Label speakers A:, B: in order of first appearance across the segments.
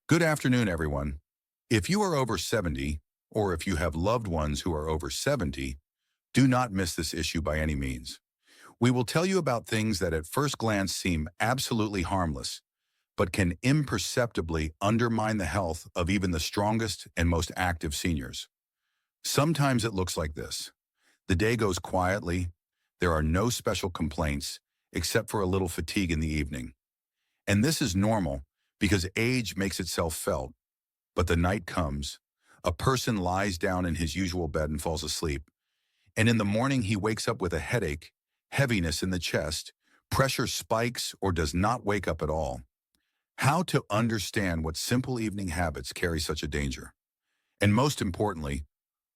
A: Good afternoon, everyone. If you are over 70, or if you have loved ones who are over 70, do not miss this issue by any means. We will tell you about things that at first glance seem absolutely harmless, but can imperceptibly undermine the health of even the strongest and most active seniors. Sometimes it looks like this. The day goes quietly, there are no special complaints, except for a little fatigue in the evening. And this is normal because age makes itself felt. But the night comes, a person lies down in his usual bed and falls asleep, and in the morning he wakes up with a headache, heaviness in the chest, pressure spikes, or does not wake up at all. How to understand what simple evening habits carry such a danger? And most importantly,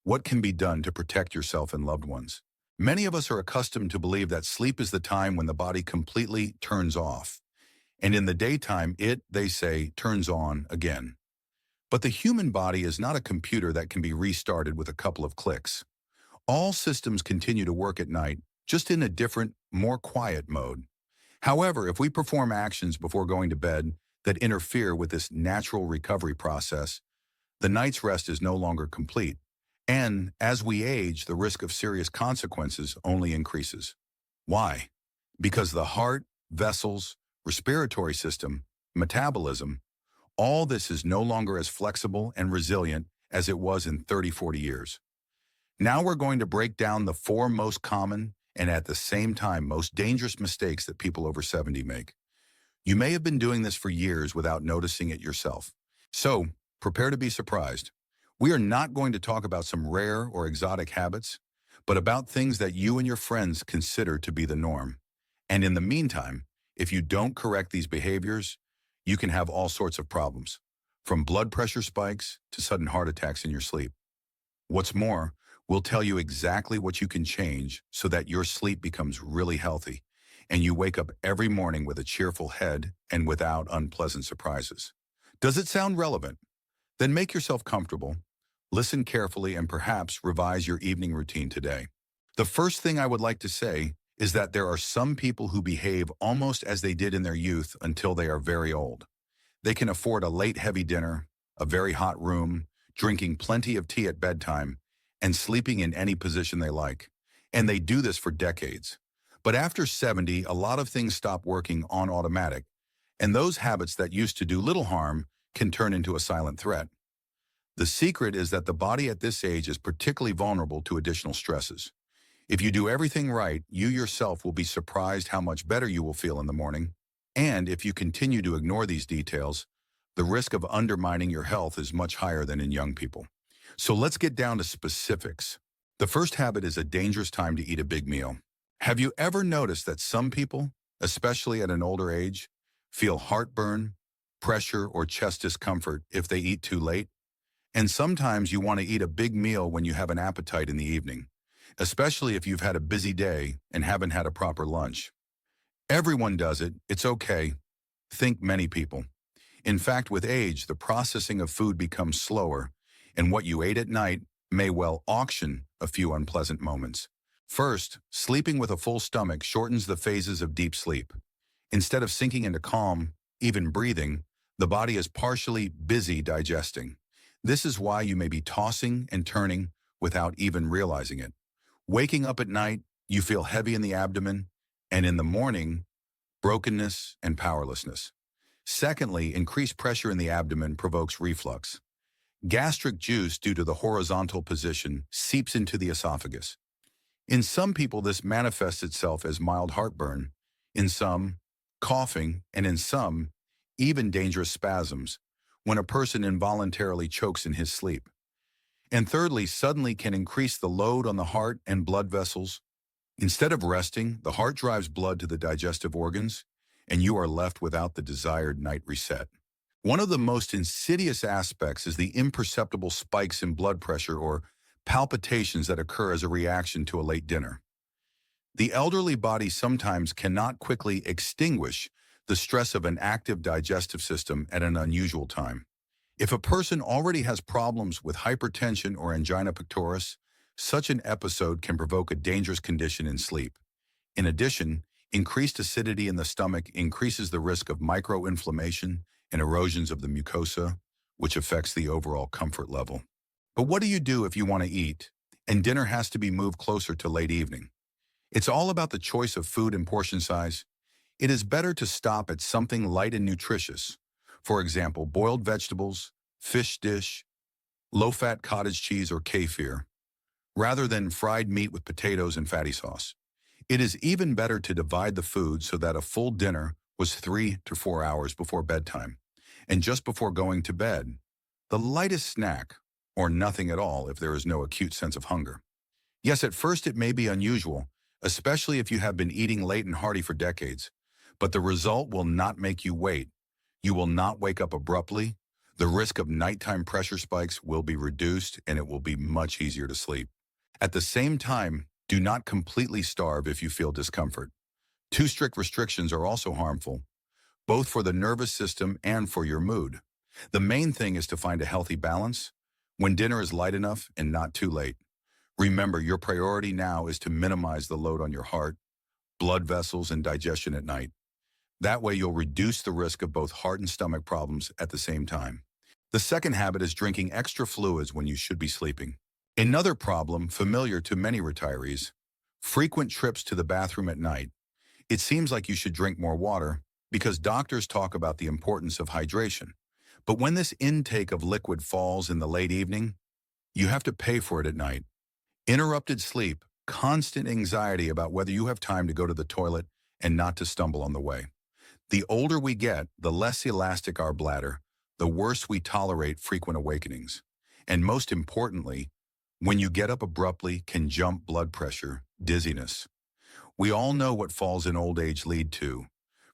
A: what can be done to protect yourself and loved ones? Many of us are accustomed to believe that sleep is the time when the body completely turns off, and in the daytime they say, turns on again. But the human body is not a computer that can be restarted with a couple of clicks. All systems continue to work at night, just in a different, more quiet mode. However, if we perform actions before going to bed that interfere with this natural recovery process, the night's rest is no longer complete. And as we age, the risk of serious consequences only increases. Why? Because the heart, vessels, respiratory system, metabolism, all this is no longer as flexible and resilient as it was in 30, 40 years. Now we're going to break down the four most common and at the same time most dangerous mistakes that people over 70 make. You may have been doing this for years without noticing it yourself. So prepare to be surprised. We are not going to talk about some rare or exotic habits, but about things that you and your friends consider to be the norm. And in the meantime, if you don't correct these behaviors, you can have all sorts of problems, from blood pressure spikes to sudden heart attacks in your sleep. What's more, we'll tell you exactly what you can change so that your sleep becomes really healthy and you wake up every morning with a cheerful head and without unpleasant surprises. Does it sound relevant? Then make yourself comfortable, listen carefully, and perhaps revise your evening routine today. The first thing I would like to say is that there are some people who behave almost as they did in their youth until they are very old. They can afford a late heavy dinner, a very hot room, drinking plenty of tea at bedtime, and sleeping in any position they like. And they do this for decades. But after 70, a lot of things stop working on automatic, and those habits that used to do little harm can turn into a silent threat. The secret is that the body at this age is particularly vulnerable to additional stresses. If you do everything right, you yourself will be surprised how much better you will feel in the morning. And if you continue to ignore these details, the risk of undermining your health is much higher than in young people. So let's get down to specifics. The first habit is a dangerous time to eat a big meal. Have you ever noticed that some people, especially at an older age, feel heartburn, pressure, or chest discomfort if they eat too late? And sometimes you want to eat a big meal when you have an appetite in the evening, especially if you've had a busy day and haven't had a proper lunch. Everyone does it. It's okay. Think many people. In fact, with age, the processing of food becomes slower, and what you ate at night may well auction a few unpleasant moments. First, sleeping with a full stomach shortens the phases of deep sleep. Instead of sinking into calm, even breathing, the body is partially busy digesting. This is why you may be tossing and turning without even realizing it. Waking up at night, you feel heavy in the abdomen, and in the morning, brokenness and powerlessness. Secondly, increased pressure in the abdomen provokes reflux. Gastric juice, due to the horizontal position, seeps into the esophagus. In some people, this manifests itself as mild heartburn, in some, coughing, and in some, even dangerous spasms, when a person involuntarily chokes in his sleep. And thirdly, suddenly can increase the load on the heart and blood vessels. Instead of resting, the heart drives blood to the digestive organs, and you are left without the desired night reset. One of the most insidious aspects is the imperceptible spikes in blood pressure or palpitations that occur as a reaction to a late dinner. The elderly body sometimes cannot quickly extinguish the stress of an active digestive system at an unusual time. If a person already has problems with hypertension or angina pectoris, such an episode can provoke a dangerous condition in sleep. In addition, increased acidity in the stomach increases the risk of microinflammation and erosions of the mucosa, which affects the overall comfort level. But what do you do if you want to eat and dinner has to be moved closer to late evening? It's all about the choice of food and portion size. It is better to stop at something light and nutritious. For example, boiled vegetables, fish dish, low-fat cottage cheese or kefir, rather than fried meat with potatoes and fatty sauce. It is even better to divide the food so that a full dinner was 3 to 4 hours before bedtime. And just before going to bed, the lightest snack, or nothing at all if there is no acute sense of hunger. Yes, at first it may be unusual, especially if you have been eating late and hearty for decades, but the result will not make you wait. You will not wake up abruptly. The risk of nighttime pressure spikes will be reduced and it will be much easier to sleep. At the same time, do not completely starve if you feel discomfort. Too strict restrictions are also harmful, both for the nervous system and for your mood. The main thing is to find a healthy balance when dinner is light enough and not too late. Remember, your priority now is to minimize the load on your heart, blood vessels, and digestion at night. That way you'll reduce the risk of both heart and stomach problems at the same time. The second habit is drinking extra fluids when you should be sleeping. Another problem familiar to many retirees, frequent trips to the bathroom at night. It seems like you should drink more water because doctors talk about the importance of hydration. But when this intake of liquid falls in the late evening, you have to pay for it at night. Interrupted sleep, constant anxiety about whether you have time to go to the toilet and not to stumble on the way. The older we get, the less elastic our bladder, the worse we tolerate frequent awakenings. And most importantly, when you get up abruptly, can jump blood pressure, dizziness. We all know what falls in old age lead to,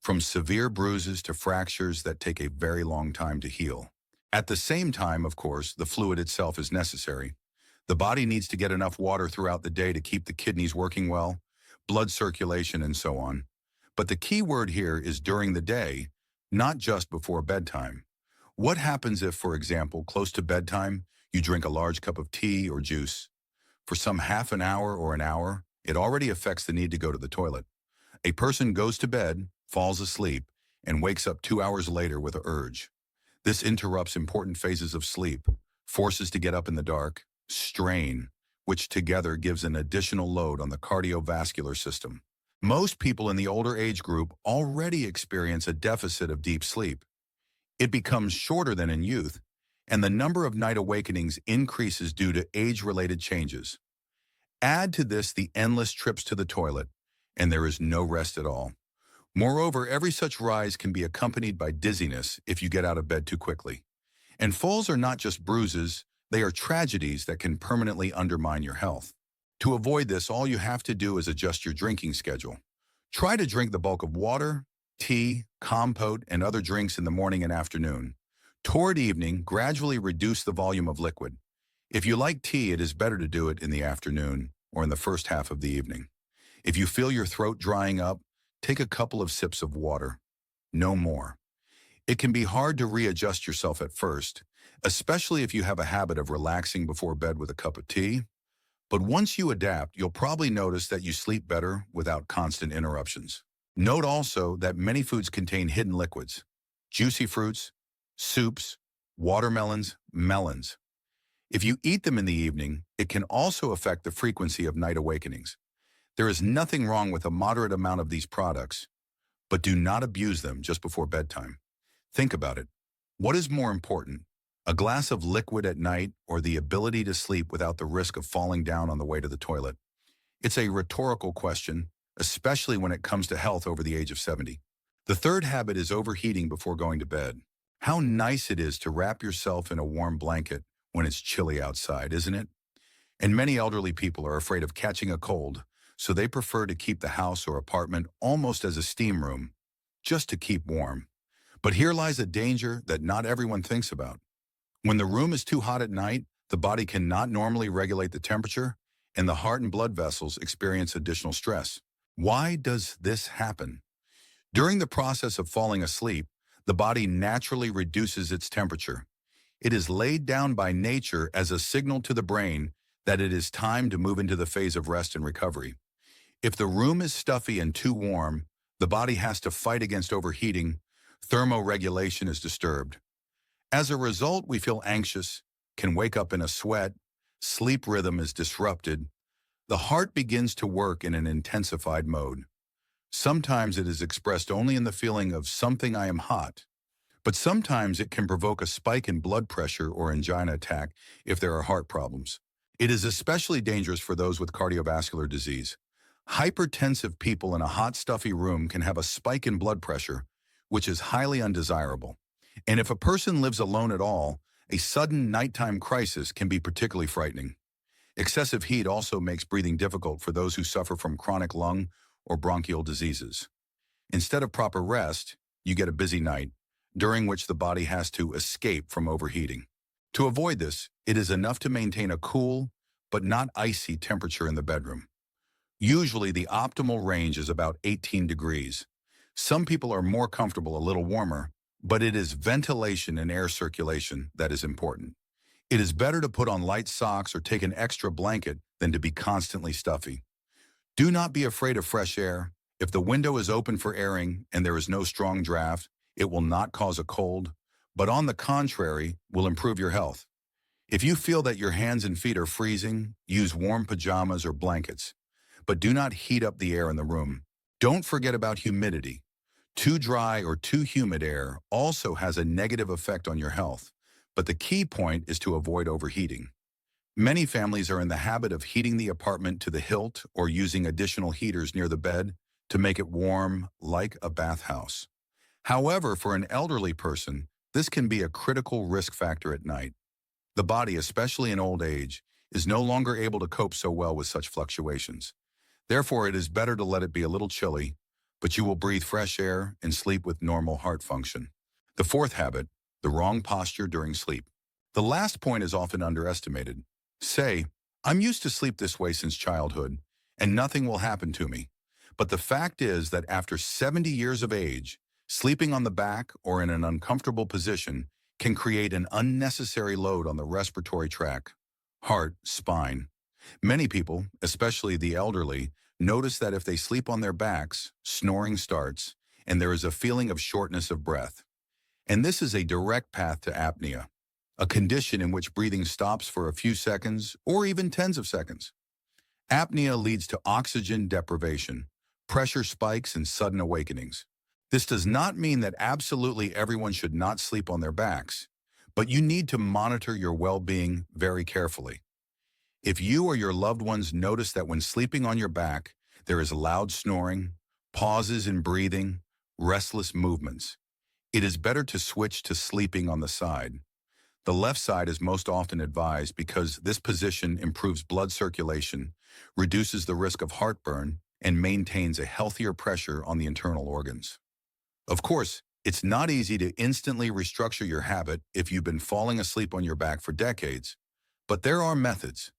A: from severe bruises to fractures that take a very long time to heal. At the same time, of course, the fluid itself is necessary. The body needs to get enough water throughout the day to keep the kidneys working well, blood circulation, and so on. But the key word here is during the day, not just before bedtime. What happens if, for example, close to bedtime, you drink a large cup of tea or juice? For some half an hour or an hour, it already affects the need to go to the toilet. A person goes to bed, falls asleep, and wakes up 2 hours later with an urge. This interrupts important phases of sleep, forces to get up in the dark, strain, which together gives an additional load on the cardiovascular system. Most people in the older age group already experience a deficit of deep sleep. It becomes shorter than in youth, and the number of night awakenings increases due to age-related changes. Add to this the endless trips to the toilet, and there is no rest at all. Moreover, every such rise can be accompanied by dizziness if you get out of bed too quickly. And falls are not just bruises, they are tragedies that can permanently undermine your health. To avoid this, all you have to do is adjust your drinking schedule. Try to drink the bulk of water, tea, compote, and other drinks in the morning and afternoon. Toward evening, gradually reduce the volume of liquid. If you like tea, it is better to do it in the afternoon or in the first half of the evening. If you feel your throat drying up, take a couple of sips of water. No more. It can be hard to readjust yourself at first, especially if you have a habit of relaxing before bed with a cup of tea. But once you adapt, you'll probably notice that you sleep better without constant interruptions. Note also that many foods contain hidden liquids. Juicy fruits, soups, watermelons, melons. If you eat them in the evening, it can also affect the frequency of night awakenings. There is nothing wrong with a moderate amount of these products, but do not abuse them just before bedtime. Think about it. What is more important? A glass of liquid at night or the ability to sleep without the risk of falling down on the way to the toilet? It's a rhetorical question, especially when it comes to health over the age of 70. The third habit is overheating before going to bed. How nice it is to wrap yourself in a warm blanket when it's chilly outside, isn't it? And many elderly people are afraid of catching a cold, so they prefer to keep the house or apartment almost as a steam room, just to keep warm. But here lies a danger that not everyone thinks about. When the room is too hot at night, the body cannot normally regulate the temperature, and the heart and blood vessels experience additional stress. Why does this happen? During the process of falling asleep, the body naturally reduces its temperature. It is laid down by nature as a signal to the brain that it is time to move into the phase of rest and recovery. If the room is stuffy and too warm, the body has to fight against overheating. Thermoregulation is disturbed. As a result, we feel anxious, can wake up in a sweat, sleep rhythm is disrupted, the heart begins to work in an intensified mode. Sometimes it is expressed only in the feeling of something I am hot, but sometimes it can provoke a spike in blood pressure or angina attack if there are heart problems. It is especially dangerous for those with cardiovascular disease. Hypertensive people in a hot, stuffy room can have a spike in blood pressure, which is highly undesirable. And if a person lives alone at all, a sudden nighttime crisis can be particularly frightening. Excessive heat also makes breathing difficult for those who suffer from chronic lung or bronchial diseases. Instead of proper rest, you get a busy night, during which the body has to escape from overheating. To avoid this, it is enough to maintain a cool, but not icy temperature in the bedroom. Usually the optimal range is about 18 degrees. Some people are more comfortable a little warmer, but it is ventilation and air circulation that is important. It is better to put on light socks or take an extra blanket than to be constantly stuffy. Do not be afraid of fresh air. If the window is open for airing and there is no strong draft, it will not cause a cold, but on the contrary, will improve your health. If you feel that your hands and feet are freezing, use warm pajamas or blankets, but do not heat up the air in the room. Don't forget about humidity. Too dry or too humid air also has a negative effect on your health, but the key point is to avoid overheating. Many families are in the habit of heating the apartment to the hilt or using additional heaters near the bed to make it warm like a bathhouse. However, for an elderly person, this can be a critical risk factor at night. The body, especially in old age, is no longer able to cope so well with such fluctuations. Therefore, it is better to let it be a little chilly, but you will breathe fresh air and sleep with normal heart function. The fourth habit, the wrong posture during sleep. The last point is often underestimated. Say, I'm used to sleep this way since childhood, and nothing will happen to me. But the fact is that after 70 years of age, sleeping on the back or in an uncomfortable position can create an unnecessary load on the respiratory tract, heart, spine. Many people, especially the elderly, notice that if they sleep on their backs, snoring starts, and there is a feeling of shortness of breath. And this is a direct path to apnea, a condition in which breathing stops for a few seconds or even tens of seconds. Apnea leads to oxygen deprivation, pressure spikes, and sudden awakenings. This does not mean that absolutely everyone should not sleep on their backs, but you need to monitor your well-being very carefully. If you or your loved ones notice that when sleeping on your back, there is loud snoring, pauses in breathing, restless movements, it is better to switch to sleeping on the side. The left side is most often advised because this position improves blood circulation, reduces the risk of heartburn, and maintains a healthier pressure on the internal organs. Of course, it's not easy to instantly restructure your habit if you've been falling asleep on your back for decades, but there are methods.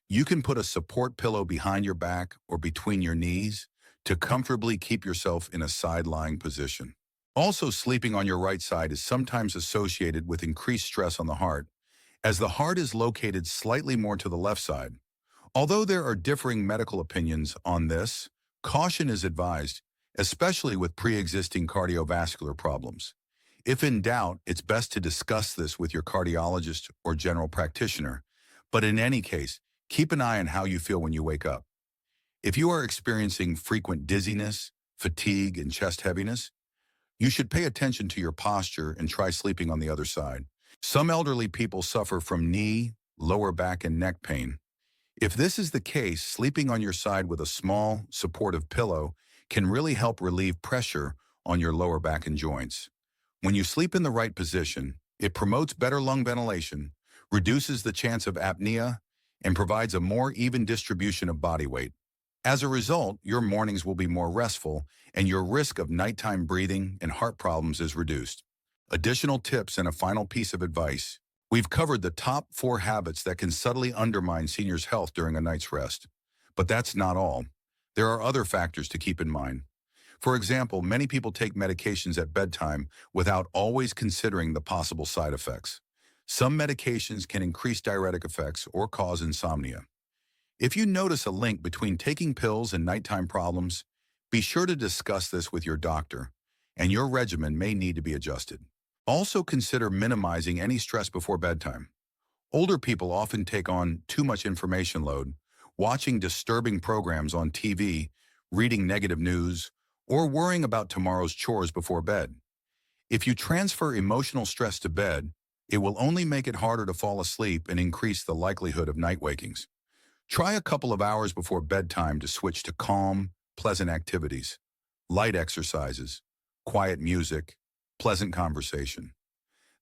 A: You can put a support pillow behind your back or between your knees to comfortably keep yourself in a side-lying position. Also, sleeping on your right side is sometimes associated with increased stress on the heart, as the heart is located slightly more to the left side. Although there are differing medical opinions on this, caution is advised, especially with pre-existing cardiovascular problems. If in doubt, it's best to discuss this with your cardiologist or general practitioner, but in any case, keep an eye on how you feel when you wake up. If you are experiencing frequent dizziness, fatigue, and chest heaviness, you should pay attention to your posture and try sleeping on the other side. Some elderly people suffer from knee, lower back, and neck pain. If this is the case, sleeping on your side with a small, supportive pillow can really help relieve pressure on your lower back and joints. When you sleep in the right position, it promotes better lung ventilation, reduces the chance of apnea, and provides a more even distribution of body weight. As a result, your mornings will be more restful and your risk of nighttime breathing and heart problems is reduced. Additional tips and a final piece of advice. We've covered the top 4 habits that can subtly undermine seniors' health during a night's rest. But that's not all. There are other factors to keep in mind. For example, many people take medications at bedtime without always considering the possible side effects. Some medications can increase diuretic effects or cause insomnia. If you notice a link between taking pills and nighttime problems, be sure to discuss this with your doctor, and your regimen may need to be adjusted. Also consider minimizing any stress before bedtime. Older people often take on too much information load, watching disturbing programs on TV, reading negative news, or worrying about tomorrow's chores before bed. If you transfer emotional stress to bed, it will only make it harder to fall asleep and increase the likelihood of night wakings. Try a couple of hours before bedtime to switch to calm, pleasant activities, light exercises, quiet music, pleasant conversation.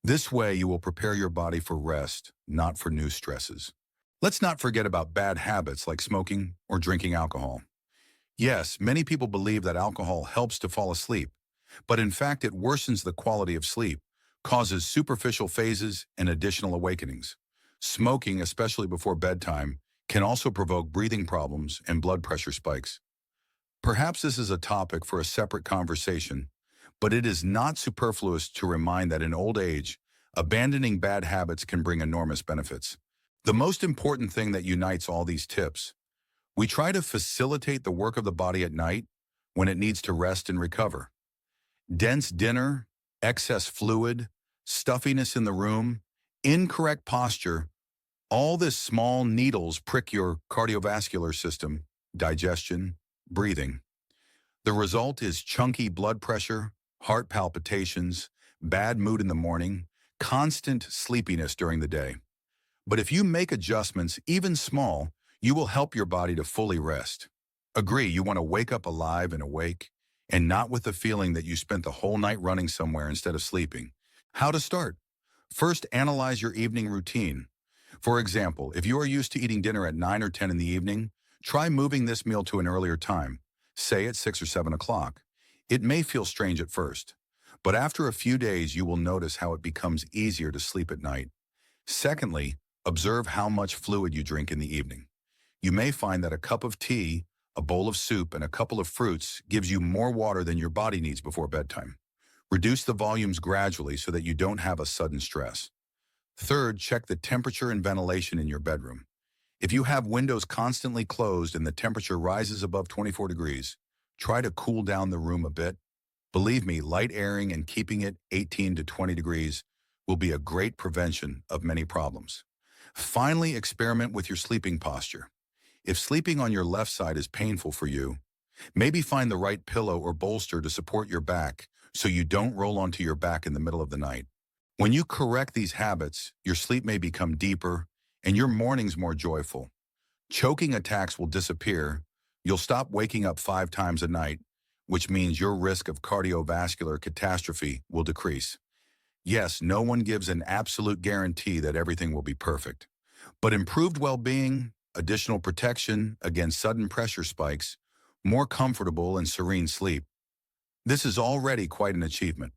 A: This way, you will prepare your body for rest, not for new stresses. Let's not forget about bad habits like smoking or drinking alcohol. Yes, many people believe that alcohol helps to fall asleep, but in fact it worsens the quality of sleep, causes superficial phases and additional awakenings. Smoking, especially before bedtime, can also provoke breathing problems and blood pressure spikes. Perhaps this is a topic for a separate conversation, but it is not superfluous to remind that in old age, abandoning bad habits can bring enormous benefits. The most important thing that unites all these tips: we try to facilitate the work of the body at night when it needs to rest and recover. Dense dinner, excess fluid, stuffiness in the room, incorrect posture, all this small needles prick your cardiovascular system, digestion, breathing. The result is chunky blood pressure, heart palpitations, bad mood in the morning, constant sleepiness during the day. But if you make adjustments, even small, you will help your body to fully rest. Agree, you want to wake up alive and awake, and not with the feeling that you spent the whole night running somewhere instead of sleeping. How to start? First, analyze your evening routine. For example, if you are used to eating dinner at 9 or 10 in the evening, try moving this meal to an earlier time, say at 6 or 7 o'clock. It may feel strange at first, but after a few days you will notice how it becomes easier to sleep at night. Secondly, observe how much fluid you drink in the evening. You may find that a cup of tea, a bowl of soup, and a couple of fruits gives you more water than your body needs before bedtime. Reduce the volumes gradually so that you don't have a sudden stress. Third, check the temperature and ventilation in your bedroom. If you have windows constantly closed and the temperature rises above 24 degrees, try to cool down the room a bit. Believe me, light airing and keeping it 18 to 20 degrees will be a great prevention of many problems. Finally, experiment with your sleeping posture. If sleeping on your left side is painful for you, maybe find the right pillow or bolster to support your back so you don't roll onto your back in the middle of the night. When you correct these habits, your sleep may become deeper and your mornings more joyful. Choking attacks will disappear. You'll stop waking up 5 times a night, which means your risk of cardiovascular catastrophe will decrease. Yes, no one gives an absolute guarantee that everything will be perfect, but improved well-being, additional protection against sudden pressure spikes, more comfortable and serene sleep. This is already quite an achievement.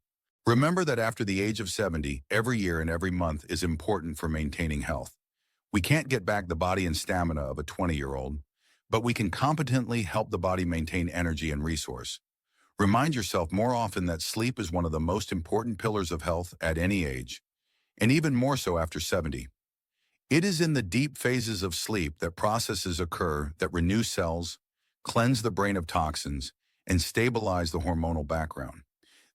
A: Remember that after the age of 70, every year and every month is important for maintaining health. We can't get back the body and stamina of a 20-year-old, but we can competently help the body maintain energy and resource. Remind yourself more often that sleep is one of the most important pillars of health at any age, and even more so after 70. It is in the deep phases of sleep that processes occur that renew cells, cleanse the brain of toxins, and stabilize the hormonal background.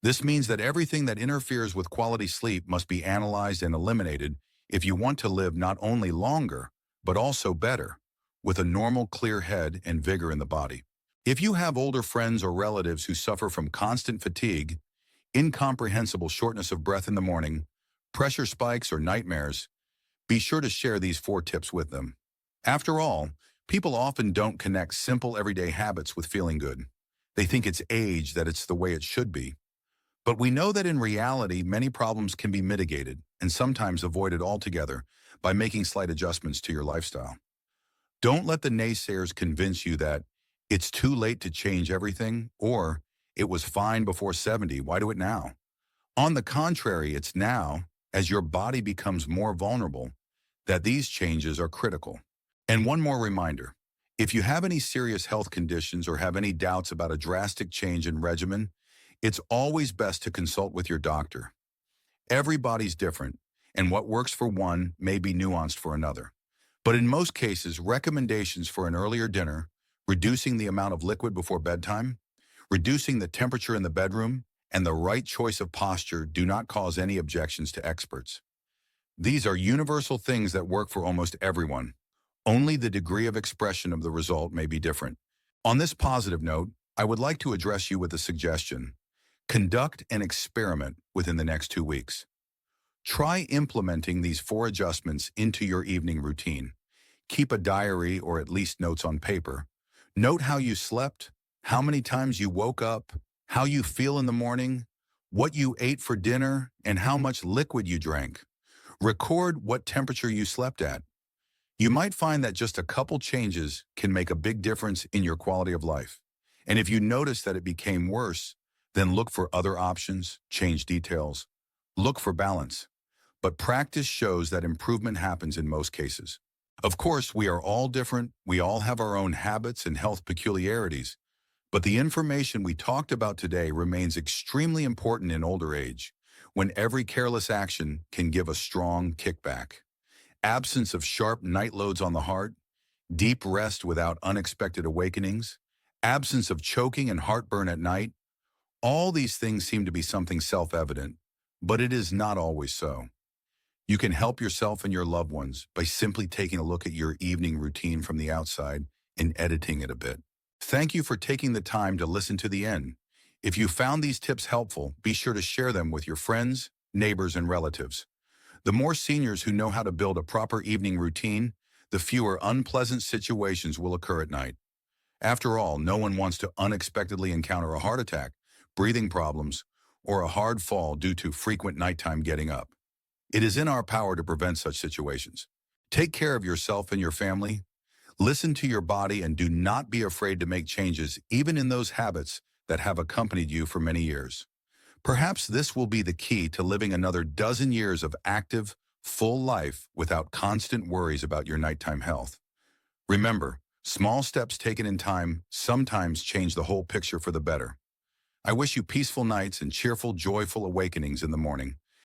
A: This means that everything that interferes with quality sleep must be analyzed and eliminated if you want to live not only longer, but also better, with a normal, clear head and vigor in the body. If you have older friends or relatives who suffer from constant fatigue, incomprehensible shortness of breath in the morning, pressure spikes, or nightmares, be sure to share these 4 tips with them. After all, people often don't connect simple everyday habits with feeling good. They think it's age, that it's the way it should be. But we know that in reality, many problems can be mitigated and sometimes avoided altogether by making slight adjustments to your lifestyle. Don't let the naysayers convince you that it's too late to change everything, or it was fine before 70, why do it now? On the contrary, it's now, as your body becomes more vulnerable, that these changes are critical. And one more reminder: if you have any serious health conditions or have any doubts about a drastic change in regimen, it's always best to consult with your doctor. Everybody's different, and what works for one may be nuanced for another. But in most cases, recommendations for an earlier dinner, reducing the amount of liquid before bedtime, reducing the temperature in the bedroom, and the right choice of posture do not cause any objections to experts. These are universal things that work for almost everyone. Only the degree of expression of the result may be different. On this positive note, I would like to address you with a suggestion. Conduct an experiment within the next 2 weeks. Try implementing these 4 adjustments into your evening routine. Keep a diary or at least notes on paper. Note how you slept, how many times you woke up, how you feel in the morning, what you ate for dinner, and how much liquid you drank. Record what temperature you slept at. You might find that just a couple changes can make a big difference in your quality of life. And if you notice that it became worse, then look for other options, change details. Look for balance. But practice shows that improvement happens in most cases. Of course, we are all different. We all have our own habits and health peculiarities. But the information we talked about today remains extremely important in older age, when every careless action can give a strong kickback. Absence of sharp night loads on the heart, deep rest without unexpected awakenings, absence of choking and heartburn at night, all these things seem to be something self-evident, but it is not always so. You can help yourself and your loved ones by simply taking a look at your evening routine from the outside and editing it a bit. Thank you for taking the time to listen to the end. If you found these tips helpful, be sure to share them with your friends, neighbors, and relatives. The more seniors who know how to build a proper evening routine, the fewer unpleasant situations will occur at night. After all, no one wants to unexpectedly encounter a heart attack, breathing problems, or a hard fall due to frequent nighttime getting up. It is in our power to prevent such situations. Take care of yourself and your family. Listen to your body and do not be afraid to make changes, even in those habits that have accompanied you for many years. Perhaps this will be the key to living another dozen years of active, full life without constant worries about your nighttime health. Remember, small steps taken in time sometimes change the whole picture for the better. I wish you peaceful nights and cheerful, joyful awakenings in the morning.